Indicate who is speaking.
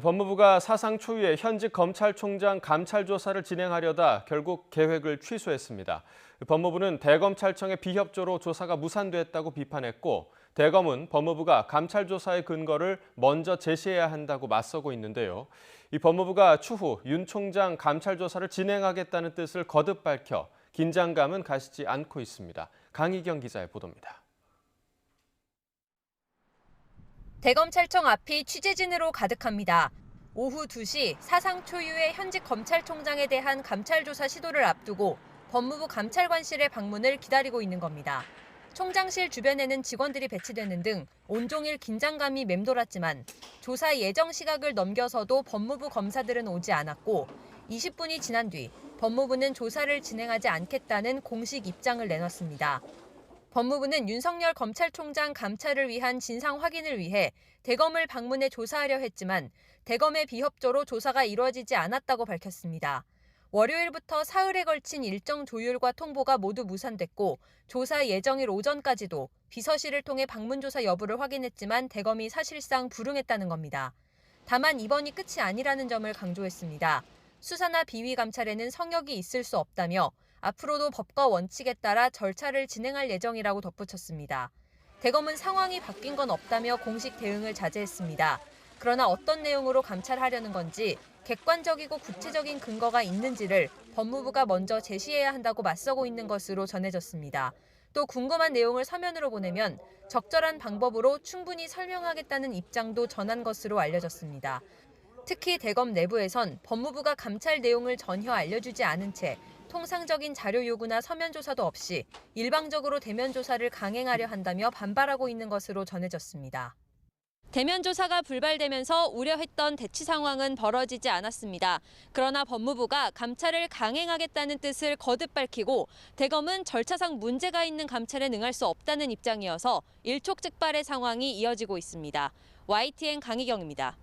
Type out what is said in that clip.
Speaker 1: 법무부가 사상 초유의 현직 검찰총장 감찰 조사를 진행하려다 결국 계획을 취소했습니다. 법무부는 대검찰청의 비협조로 조사가 무산됐다고 비판했고, 대검은 법무부가 감찰 조사의 근거를 먼저 제시해야 한다고 맞서고 있는데요. 이 법무부가 추후 윤 총장 감찰 조사를 진행하겠다는 뜻을 거듭 밝혀 긴장감은 가시지 않고 있습니다. 강희경 기자의 보도입니다.
Speaker 2: 대검찰청 앞이 취재진으로 가득합니다. 오후 2시 사상 초유의 현직 검찰총장에 대한 감찰 조사 시도를 앞두고 법무부 감찰관실의 방문을 기다리고 있는 겁니다. 총장실 주변에는 직원들이 배치되는 등 온종일 긴장감이 맴돌았지만 조사 예정 시각을 넘겨서도 법무부 검사들은 오지 않았고 20분이 지난 뒤 법무부는 조사를 진행하지 않겠다는 공식 입장을 내놨습니다. 법무부는 윤석열 검찰총장 감찰을 위한 진상 확인을 위해 대검을 방문해 조사하려 했지만 대검의 비협조로 조사가 이루어지지 않았다고 밝혔습니다. 월요일부터 사흘에 걸친 일정 조율과 통보가 모두 무산됐고 조사 예정일 오전까지도 비서실을 통해 방문 조사 여부를 확인했지만 대검이 사실상 불응했다는 겁니다. 다만 이번이 끝이 아니라는 점을 강조했습니다. 수사나 비위 감찰에는 성역이 있을 수 없다며 앞으로도 법과 원칙에 따라 절차를 진행할 예정이라고 덧붙였습니다. 대검은 상황이 바뀐 건 없다며 공식 대응을 자제했습니다. 그러나 어떤 내용으로 감찰하려는 건지 객관적이고 구체적인 근거가 있는지를 법무부가 먼저 제시해야 한다고 맞서고 있는 것으로 전해졌습니다. 또 궁금한 내용을 서면으로 보내면 적절한 방법으로 충분히 설명하겠다는 입장도 전한 것으로 알려졌습니다. 특히 대검 내부에선 법무부가 감찰 내용을 전혀 알려주지 않은 채 통상적인 자료 요구나 서면 조사도 없이 일방적으로 대면 조사를 강행하려 한다며 반발하고 있는 것으로 전해졌습니다. 대면 조사가 불발되면서 우려했던 대치 상황은 벌어지지 않았습니다. 그러나 법무부가 감찰을 강행하겠다는 뜻을 거듭 밝히고 대검은 절차상 문제가 있는 감찰에 응할 수 없다는 입장이어서 일촉즉발의 상황이 이어지고 있습니다. YTN 강희경입니다.